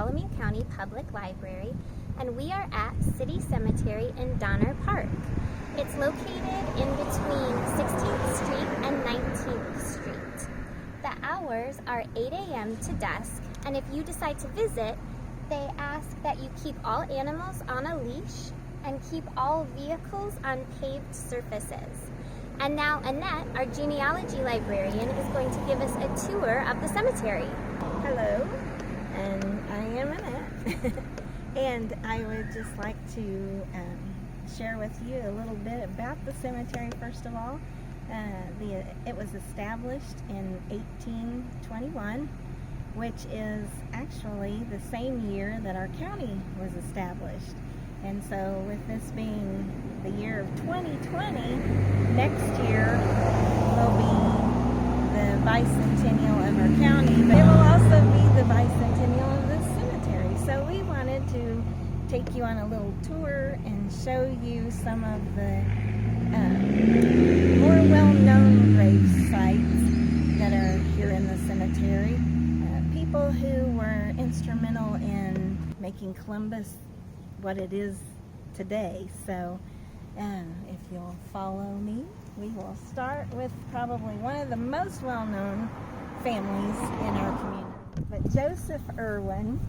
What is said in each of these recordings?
Bartholomew County Public Library, and we are at City Cemetery in Donner Park. It's located in between 16th Street and 19th Street. The hours are 8 a.m. to dusk, and if you decide to visit, they ask that you keep all animals on a leash and keep all vehicles on paved surfaces. And now Annette, our genealogy librarian, is going to give us a tour of the cemetery. Hello, and I am Annette. And I would just like to share with you a little bit about the cemetery first of all. It was established in 1821, which is actually the same year that our county was established. And so with this being the year of 2020, next year will be the bicentennial of our county, but it will also be the bicentennial of this cemetery. So we wanted to take you on a little tour and show you some of the more well-known grave sites that are here in the cemetery. People who were instrumental in making Columbus what it is today. So if you'll follow me, we will start with probably one of the most well-known families in our community. But Joseph Irwin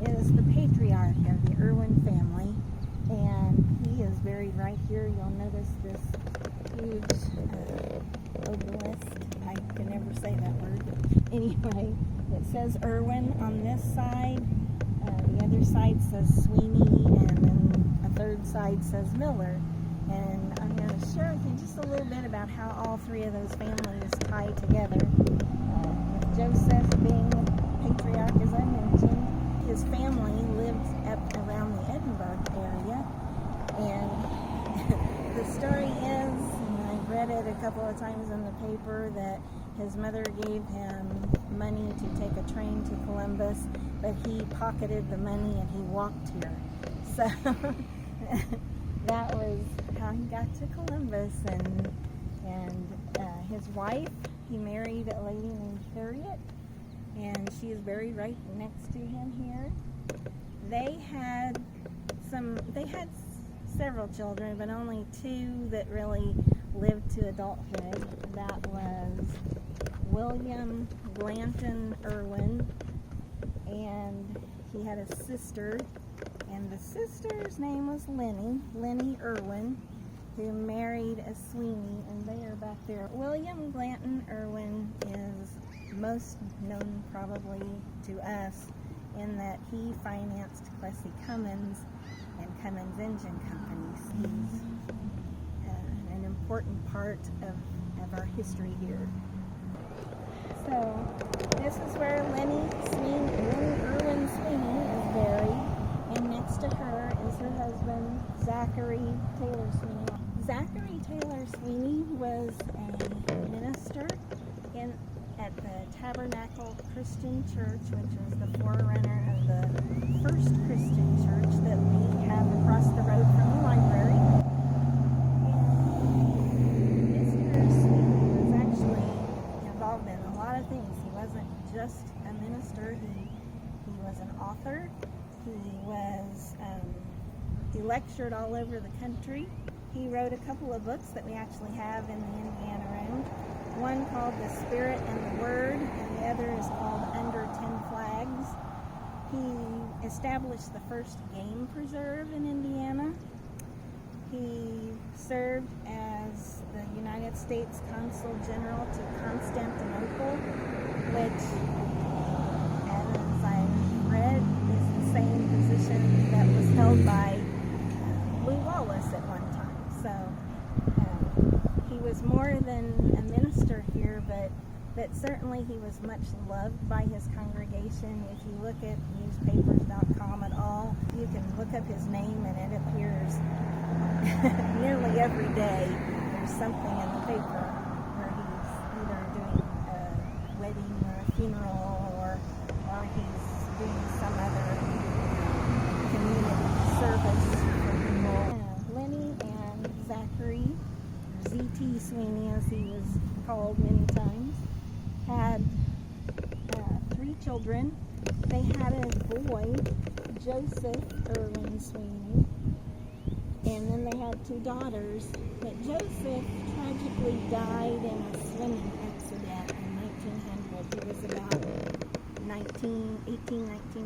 is the patriarch of the Irwin family, and he is buried right here. You'll notice this huge obelisk. I can never say that word. Anyway, it says Irwin on this side. The other side says Sweeney, and then a third side says Miller. And I'm going to share with you just a little bit about how all three of those families tie together. With Joseph being patriarch, as I mentioned, his family lived up around the Edinburgh area. And the story is, and I've read it a couple of times in the paper, that his mother gave him money to take a train to Columbus, but he pocketed the money and he walked here. So that was how he got to Columbus. And his wife, he married a lady named Harriet, and she is buried right next to him here. They had several children, but only two that really lived to adulthood. That was William Blanton Irwin, and he had a sister, and the sister's name was Lenny Irwin, who married a Sweeney, and they are back there. William Blanton Irwin is most known probably to us in that he financed Plessy Cummins and Cummins Engine Companies. He's an important part of our history here. So this is where Lenny Irwin Sweeney is buried, and next to her is her husband, Zachary Taylor Sweeney. Zachary Taylor Sweeney was a minister at the Tabernacle Christian Church, which was the forerunner of the first Christian church that we have across the road from the library. And Mr. Sweeney was actually involved in a lot of things. He wasn't just a minister. He was an author. He lectured all over the country. He wrote a couple of books that we actually have in the Indiana Room. One called The Spirit and the Word, and the other is called Under 10 Flags. He established the first game preserve in Indiana. He served as the United States Consul General to Constantinople, which, as I read, is the same position that was held by Lew Wallace at one time. So he was more than a minister here, but certainly he was much loved by his congregation. If you look at newspapers.com at all, you can look up his name and it appears nearly every day. There's something in the paper where he's either doing a wedding or a funeral, or he's doing some other community service for people. Lenny and Zachary, Z.T. Sweeney as he was called many times, had 3 children. they had a boy, Joseph Irwin Sweeney, and then they had 2 daughters. But Joseph tragically died in a swimming accident in 1900. He was about 19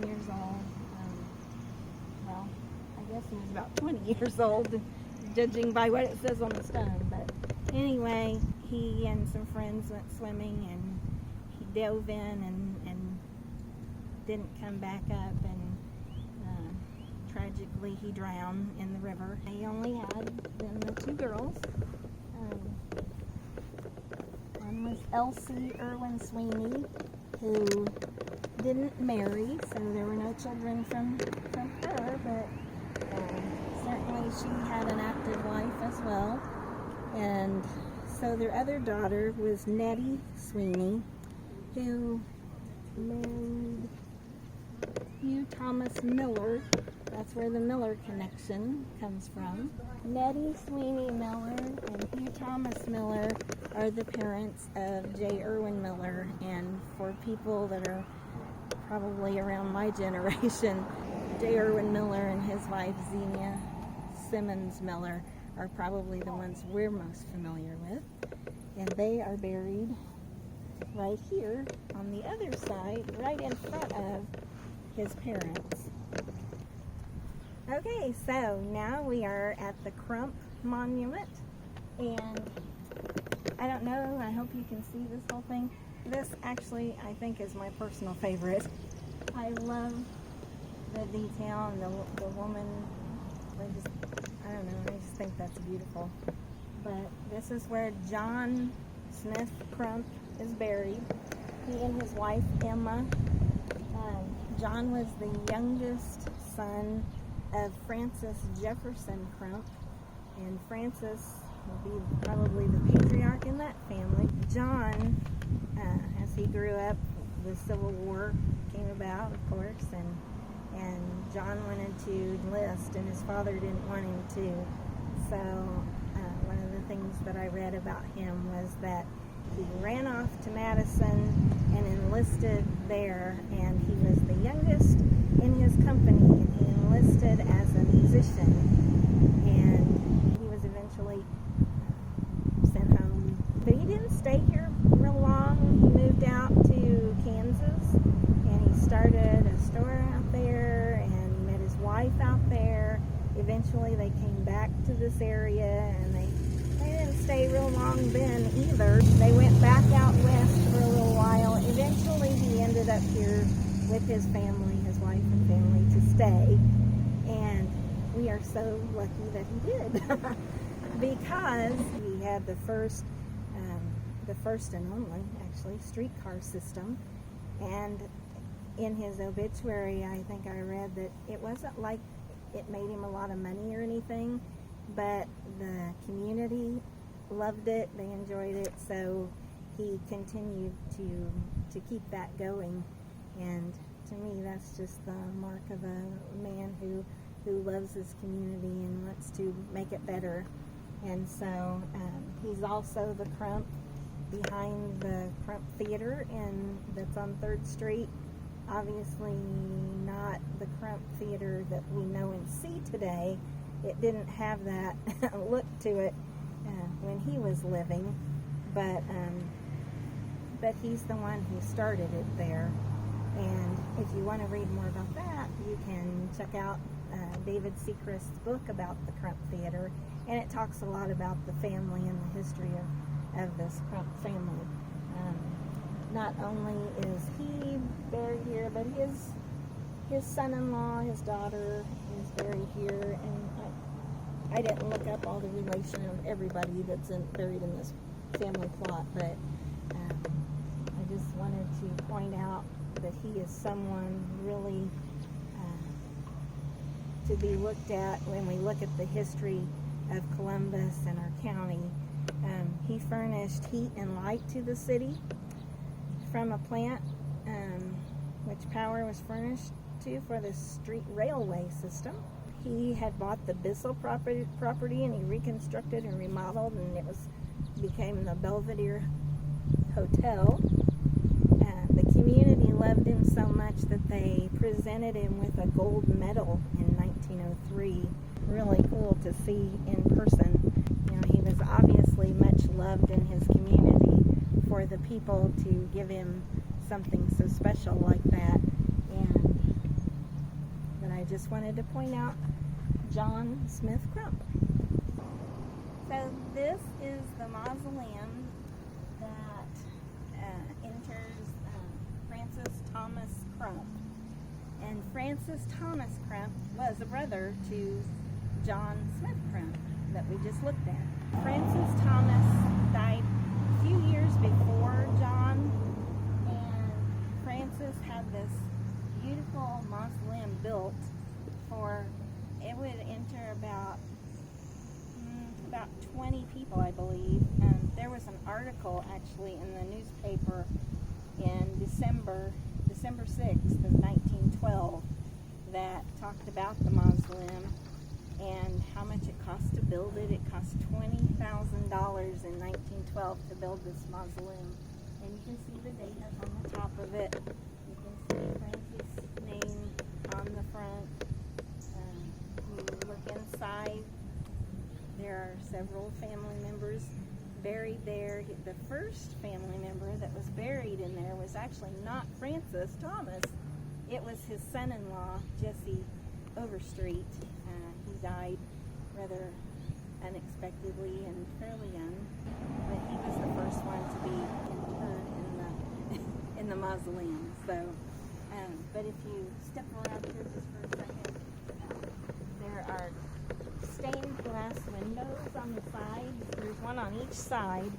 years old. Well, I guess he was about 20 years old, judging by what it says on the stone. But anyway, he and some friends went swimming, and he dove in and didn't come back up, and tragically he drowned in the river. He only had then the 2 girls. One was Elsie Irwin Sweeney, who didn't marry, so there were no children from her, but certainly she had an active life as well. And so their other daughter was Nettie Sweeney, who married Hugh Thomas Miller. That's where the Miller connection comes from. Nettie Sweeney Miller and Hugh Thomas Miller are the parents of J. Irwin Miller. And for people that are probably around my generation, J. Irwin Miller and his wife Xenia Simmons Miller are probably the ones we're most familiar with. And they are buried right here on the other side, right in front of his parents. Okay, so now we are at the Krump Monument, and I don't know, I hope you can see this whole thing. This actually, I think, is my personal favorite. I love the detail and the woman. I don't know, I just think that's beautiful. But this is where John Smith Krump is buried. He and his wife Emma. John was the youngest son of Francis Jefferson Krump, and Francis would be probably the patriarch in that family. John, as he grew up, the Civil War came about, of course, and John wanted to enlist, and his father didn't want him to. So one of the things that I read about him was that he ran off to Madison and enlisted there, and he was the youngest in his company, and he enlisted as a musician, and he was eventually sent home. But he didn't stay here real long. He moved out to Kansas, and he started a store out there, and he met his wife out there. Eventually they came back to this area, and they didn't stay real long then either. They went back out west for a little while. Eventually he ended up here with his family, his wife and family, to stay. And we are so lucky that he did. Because he had the first and only, actually, streetcar system. And in his obituary, I think I read that it wasn't like it made him a lot of money or anything, but the community loved it, they enjoyed it, so he continued to keep that going. And to me, that's just the mark of a man who loves his community and wants to make it better. And so he's also the Krump behind the Krump Theater, and that's on 3rd Street. Obviously not the Krump Theater that we know and see today. It didn't have that look to it when he was living, but he's the one who started it there. And if you want to read more about that, you can check out David Sechrist's book about the Krump Theater, and it talks a lot about the family and the history of this Krump family. Not only is he buried here, but his son-in-law, his daughter, is buried here, and I didn't look up all the relation of everybody that's buried in this family plot, but I just wanted to point out that he is someone really to be looked at when we look at the history of Columbus and our county. He furnished heat and light to the city from a plant which power was furnished to for the street railway system. He had bought the Bissell property, and he reconstructed and remodeled, and it became the Belvedere Hotel. The community loved him so much that they presented him with a gold medal in 1903. Really cool to see in person. You know, he was obviously much loved in his community for the people to give him something so special like that. But I just wanted to point out John Smith Krump. So this is the mausoleum that enters Francis Thomas Krump. And Francis Thomas Krump was a brother to John Smith Krump that we just looked at. Francis Thomas died a few years before John, and Francis had this beautiful mausoleum built for, it would enter about 20 people, I believe. And there was an article actually in the newspaper in December 6th of 1912 that talked about the mausoleum and how much it cost to build it. It cost $20,000 in 1912 to build this mausoleum. And you can see the date up on the top of it. You can see Francis' name on the front. You look inside. There are several family members buried there. The first family member that was buried in there was actually not Francis Thomas. It was his son-in-law, Jesse Overstreet. He died rather unexpectedly and fairly young, but he was the first one to be interred in the mausoleum. So, but if you step around here just for a second, there are stained glass windows on the sides. There's one on each side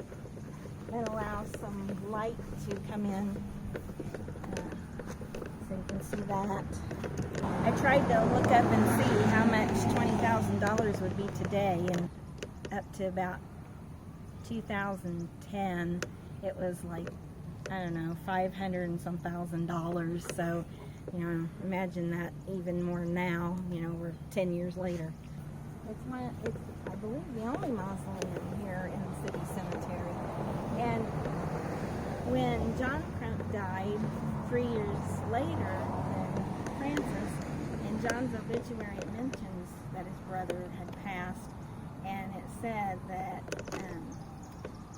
that allows some light to come in. So you can see that. I tried to look up and see how much $20,000 would be today, and up to about 2010, it was like, I don't know, $500 and some thousand. So, you know, imagine that even more now. You know, we're 10 years later. It's I believe the only mausoleum here in the city cemetery. And when John Krump died 3 years later than Francis, in John's obituary it mentions that his brother had passed, and it said that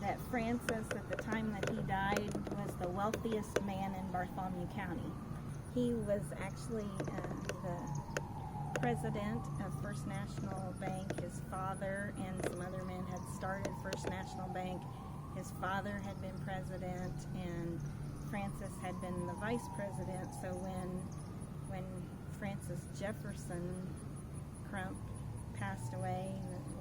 that Francis, at the time that he died, was the wealthiest man in Bartholomew County. He was actually the president of First National Bank. His father and some other men had started First National Bank. His father had been president, and Francis had been the vice president. So when Francis Jefferson Krump passed away,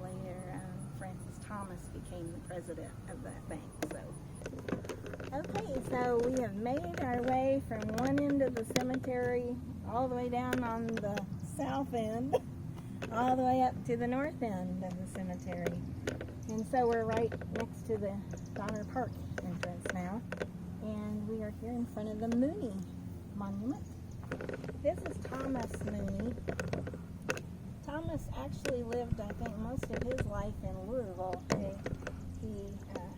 later Francis Thomas became the president of that bank. So, okay, so we have made our way from one end of the cemetery all the way down on the south end, all the way up to the north end of the cemetery. And so we're right next to the Donner Park entrance now. And we are here in front of the Mooney Monument. This is Thomas Mooney. Thomas actually lived, I think, most of his life in Louisville. He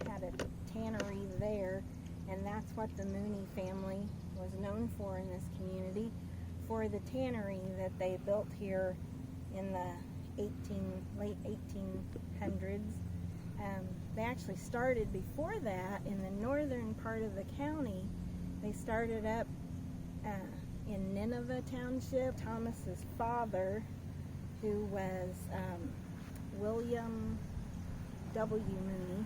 had a tannery there, and that's what the Mooney family was known for in this community, for the tannery that they built here in the late 1800s. They actually started before that in the northern part of the county. They started up in Nineveh Township. Thomas's father, who was William W. Mooney,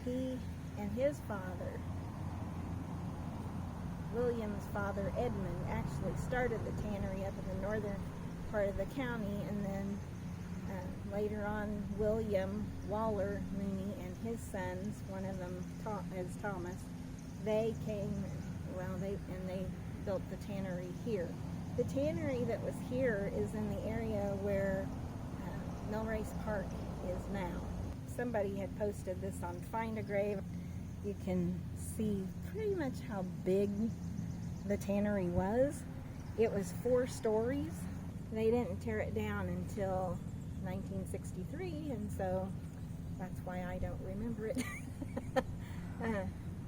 he and his father, William's father, Edmund, actually started the tannery up in the northern part of the county, and then later on, William Waller Mooney and his sons, one of them is Thomas, they came, they built the tannery here. The tannery that was here is in the area where Millrace Park is now. Somebody had posted this on Find a Grave. You can see pretty much how big the tannery was. It was 4 stories. They didn't tear it down until 1963, and so that's why I don't remember it.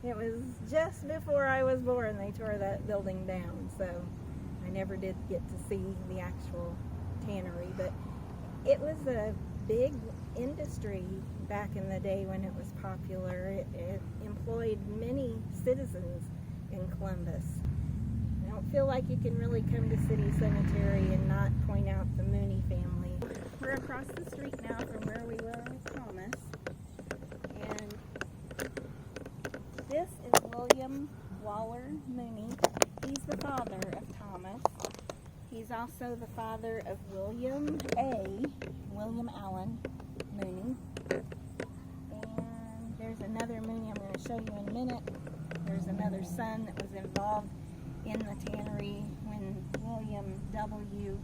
It was just before I was born they tore that building down, so I never did get to see the actual tannery. But it was a big industry back in the day when it was popular. It employed many citizens in Columbus. I don't feel like you can really come to City Cemetery and not point out the Mooney family. We're across the street now from where we were with Thomas. And this is William Waller Mooney. He's the father of Thomas. He's also the father of William Allen Mooney. And there's another Mooney I'm going to show you in a minute. There's another son that was involved in the tannery when William W.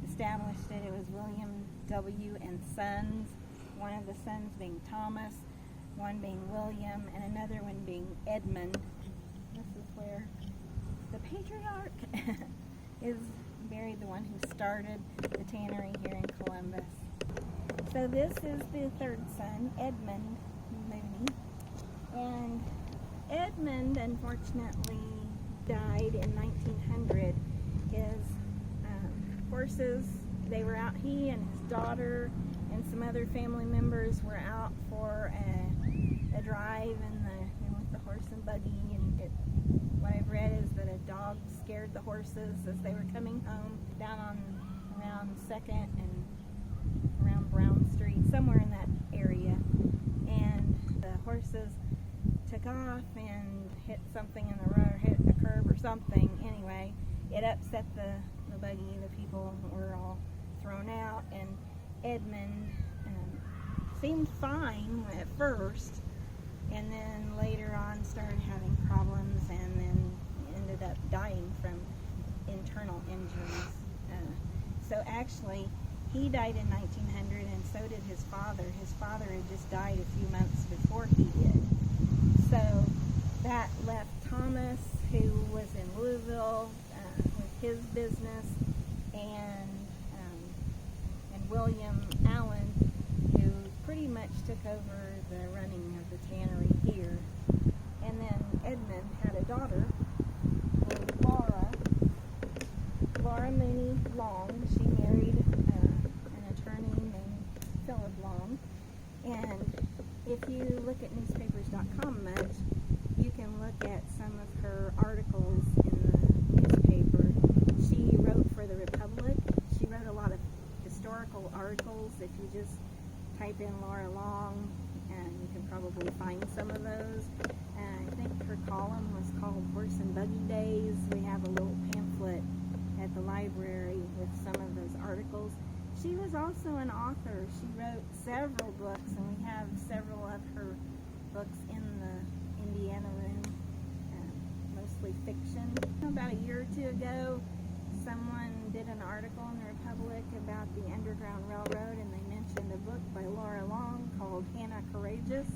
established it. It was William W. and Sons. One of the sons being Thomas, one being William, and another one being Edmund. This is where the patriarch is buried, the one who started the tannery here in Columbus. So this is the third son, Edmund Mooney. And Edmund, unfortunately, died in 1900. His horses, they were out, he and his daughter and some other family members were out for a drive with the horse and buggy, and what I've read is that a dog scared the horses as they were coming home down on around 2nd and around Brown Street, somewhere in that area, and the horses took off and hit something in the road, or hit a curb or something. Anyway, it upset the buggy. The people were all thrown out, and Edmund seemed fine at first, and then later on started having problems, and then ended up dying from internal injuries. So actually, he died in 1900, and so did his father. His father had just died a few months before he did. So that left Thomas, who was in Louisville with his business, and William Allen, who pretty much took over the running of the tannery here. And then Edmund had a daughter named Laura Mooney Long. She married an attorney named Philip Long. And if you look at newspapers.com much, you can look at some of her articles in the newspaper. She wrote for the Republic. She wrote a lot of historical articles. If you just type in Laura Long, and you can probably find some of those. I think her column was called Horse and Buggy Days. We have a little pamphlet at the library with some of those articles. She was also an author. She wrote several books, and we have several of her books in the Indiana room, mostly fiction. About a year or two ago, someone did an article in the Republic about the Underground Railroad, and they mentioned a book by Laura Long called Hannah Courageous.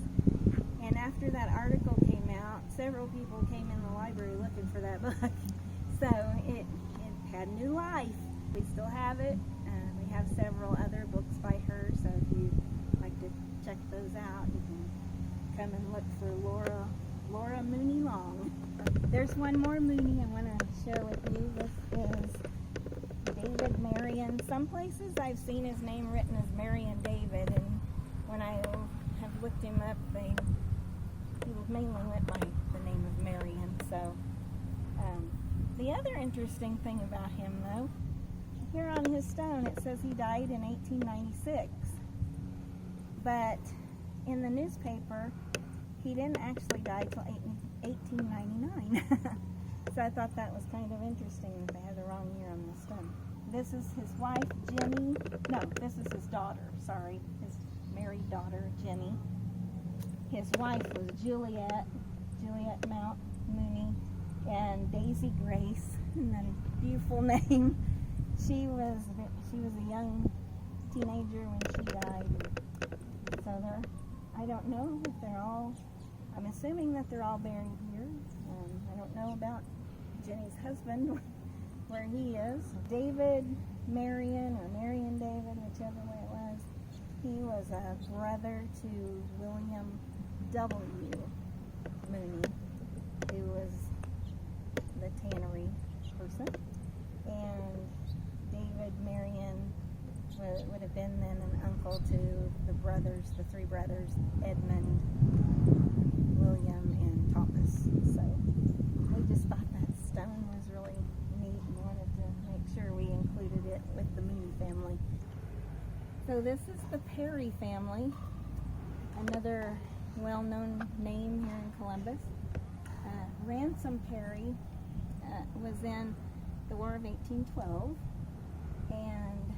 And after that article came out, several people came in the library looking for that book. So it had new life. We still have it. We have several other books by her, so if you'd like to check those out, you can come and look for Laura Mooney Long. There's one more Mooney I want to share with you. This is David Marion. Some places I've seen his name written as Marion David, and when I have looked him up, he mainly went by the name of Marion. So the other interesting thing about him, though, here on his stone it says he died in 1896, but in the newspaper he didn't actually die till 1899. So I thought that was kind of interesting that they had the wrong year on the stone. This is his wife, Jenny. No, this is his daughter, sorry. His married daughter, Jenny. His wife was Juliet Mount Mooney, and Daisy Grace, and then beautiful name. She was a young teenager when she died. So I don't know if they're all, I'm assuming that they're all buried here. I don't know about Jenny's husband, where he is. David Marion, or Marion David, whichever way it was, he was a brother to William W. Mooney. who was the tannery person, and David Marion would have been then an uncle to the three brothers, Edmund, William, and Thomas. So we just thought that stone was really neat and wanted to make sure we included it with the Mooney family. So this is the Perry family, another well-known name here in Columbus. Ransom Perry was in the War of 1812, and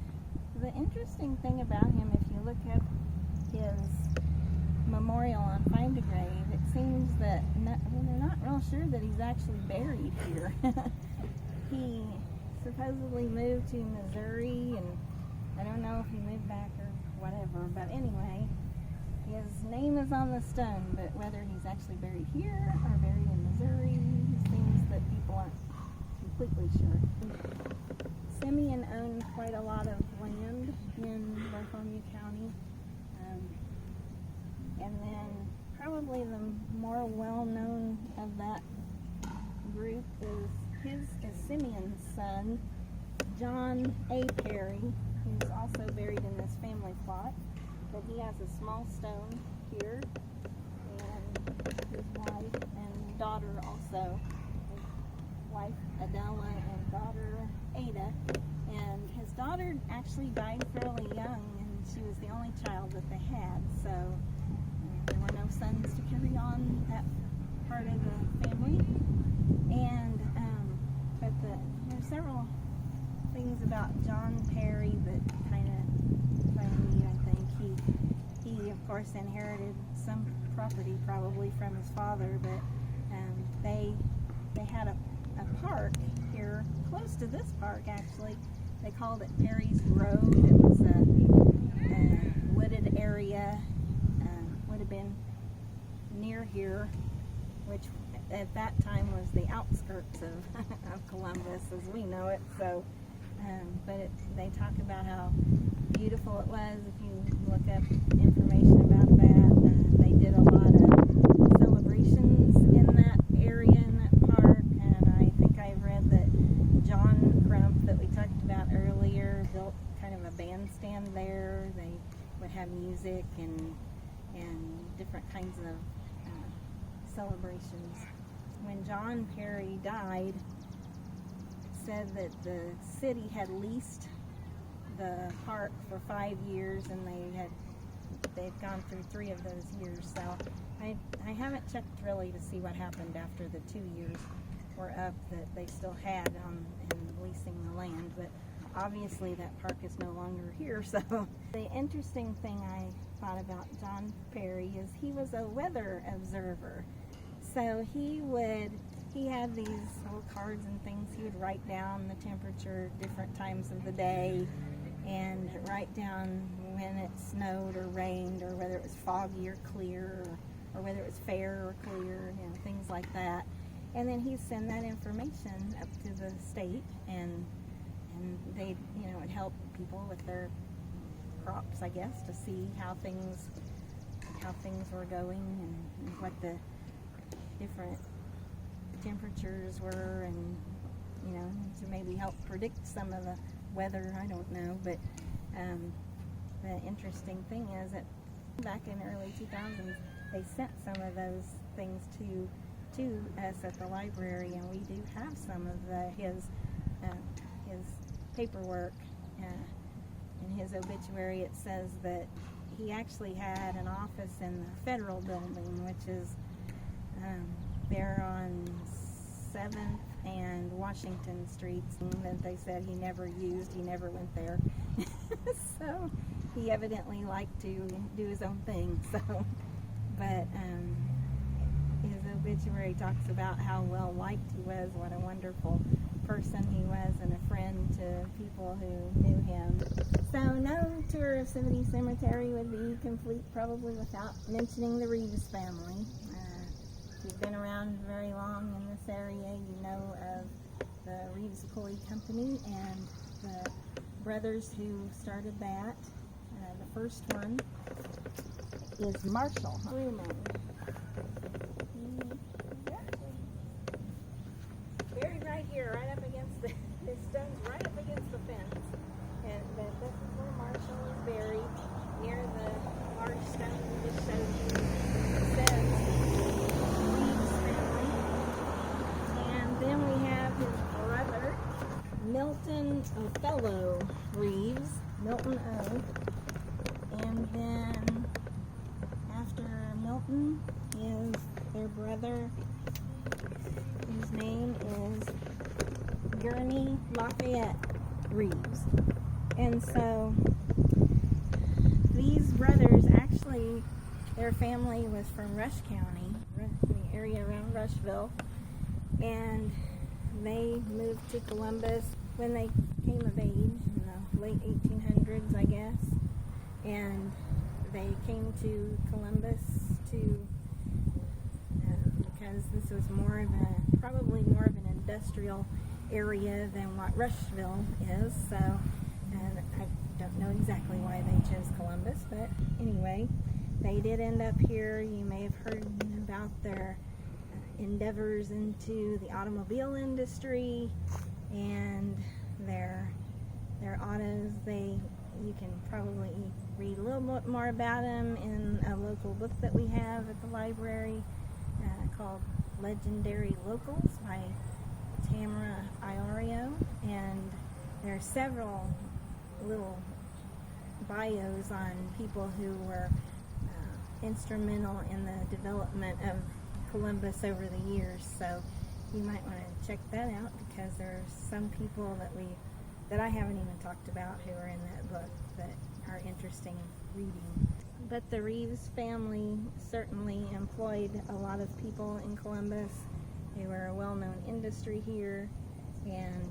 the interesting thing about him, if you look up his memorial on Find a Grave, it seems that they're not real sure that he's actually buried here. He supposedly moved to Missouri, and I don't know if he moved back or whatever, but anyway, his name is on the stone, but whether he's actually buried here or buried in Missouri, it seems that people aren't completely sure. Simeon owned quite a lot of land in Bartholomew County, and then probably the more well-known of that group is Simeon's son, John A. Perry, who's also buried in this family plot. But he has a small stone here, and his wife and daughter also, his wife Adela and daughter Ada. And his daughter actually died fairly young, and she was the only child that they had, so there were no sons to carry on that part of the family. And but there are several things about John Perry that kind of funny, I think. He of course inherited some property probably from his father, but they had a park here close to this park actually. They called it Perry's Road. It was a wooded area, would have been near here, which at that time was the outskirts of Columbus as we know it. So, but they talk about how beautiful it was. If you look up information about that, they did a lot of celebrations in that area, in that park, and I think I read that John Krump, that we talked about earlier, built kind of a bandstand there. They would have music and different kinds of celebrations. When John Perry died, it said that the city had leased the park for 5 years, and they'd gone through 3 of those years. So I haven't checked really to see what happened after the 2 years were up that they still had in leasing the land, but obviously that park is no longer here. So the interesting thing I thought about John Perry is he was a weather observer. So he had these little cards and things. He would write down the temperature different times of the day, and write down when it snowed or rained, or whether it was foggy or clear, or whether it was fair or clear, things like that. And then he'd send that information up to the state, and they, would help people with their crops, I guess, to see how things were going, and what the different temperatures were, and to maybe help predict some of the weather. I don't know, but the interesting thing is that back in the early 2000s, they sent some of those things to us at the library, and we do have some of his paperwork. In his obituary, it says that he actually had an office in the Federal Building, which is there on 7th and Washington Streets, that they said he never used. He never went there. So he evidently liked to do his own thing. So, but his obituary talks about how well liked he was, what a wonderful person he was, and a friend to people who knew him. So no tour of City Cemetery would be complete probably without mentioning the Reeves family. If you've been around very long in this area, you know of the Reeves Pulley Company and the brothers who started that. The first one is Marshall Truman. He here, right up against the stones, right up against the fence. And this is where Marshall is buried, near the large stone we just showed you. It says Reeves Family. And then we have his brother, Milton Othello Reeves, Milton O. And then after Milton is their brother, whose name is Gurney Lafayette Reeves. And so these brothers, actually, their family was from Rush County, the area around Rushville, and they moved to Columbus when they came of age in the late 1800s, I guess. And they came to Columbus because this was probably more of an industrial area than what Rushville is. So, and I don't know exactly why they chose Columbus, but anyway, they did end up here. You may have heard about their endeavors into the automobile industry and their autos. You can probably read a little bit more about them in a local book that we have at the library called Legendary Locals by Tamara Iorio. And there are several little bios on people who were instrumental in the development of Columbus over the years. So you might want to check that out, because there are some people that I haven't even talked about who are in that book that are interesting reading. But the Reeves family certainly employed a lot of people in Columbus. They were a well-known industry here, and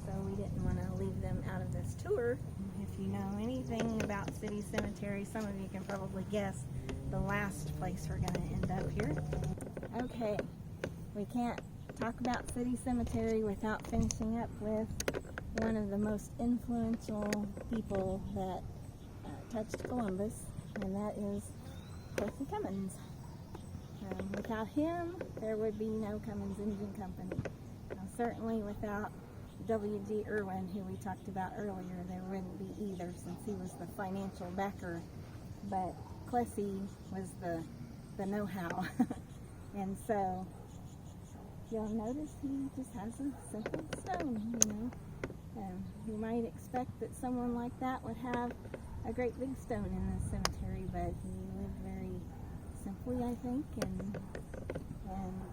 so we didn't want to leave them out of this tour. If you know anything about City Cemetery, some of you can probably guess the last place we're going to end up here. Okay, we can't talk about City Cemetery without finishing up with one of the most influential people that touched Columbus, and that is Cummins. Without him, there would be no Cummins Engine Company. Certainly without W.G. Irwin, who we talked about earlier, there wouldn't be either, since he was the financial backer. But Clessy was the know-how. And so you'll notice he just has a simple stone, you know. You might expect that someone like that would have a great big stone in the cemetery, but he lived very simply, I think, and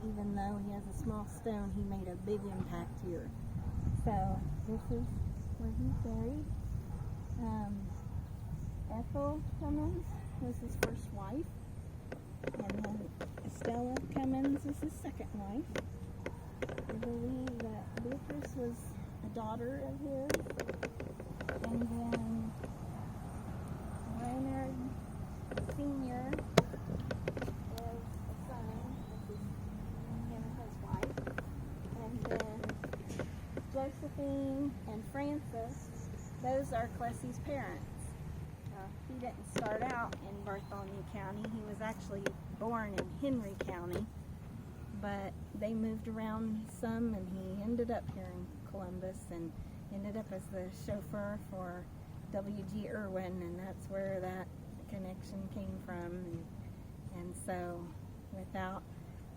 even though he has a small stone, he made a big impact here. So this is where he's buried. Ethel Cummins was his first wife, and then Estella Cummins is his second wife. I believe that Beatrice was a daughter of his, and then Reynard Sr. is a son, which is him and his wife, and then Josephine and Francis, those are Clessy's parents. He didn't start out in Bartholomew County. He was actually born in Henry County, but they moved around some, and he ended up here in Columbus and ended up as the chauffeur for W.G. Irwin, and that's where that connection came from. And so without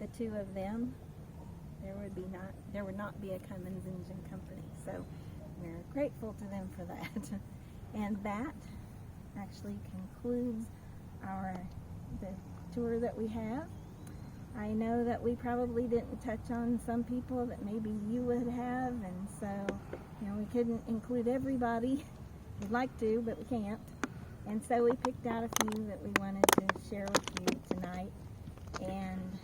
the two of them, there would not be a Cummins Engine Company. So we're grateful to them for that. And that actually concludes the tour that we have. I know that we probably didn't touch on some people that maybe you would have, and so, you know, we couldn't include everybody. We'd like to, but we can't. And so we picked out a few that we wanted to share with you tonight, and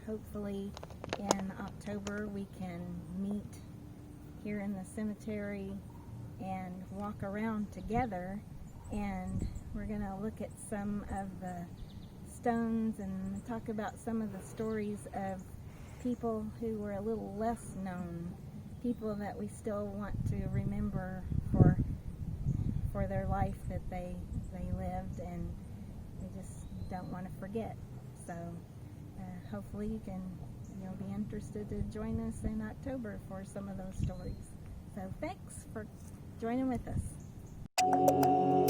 hopefully in October we can meet here in the cemetery and walk around together, and we're going to look at some of the stones and talk about some of the stories of people who were a little less known, people that we still want to remember for their life that they lived, and we just don't want to forget. So hopefully you can you'll be interested to join us in October for some of those stories. So thanks for joining with us.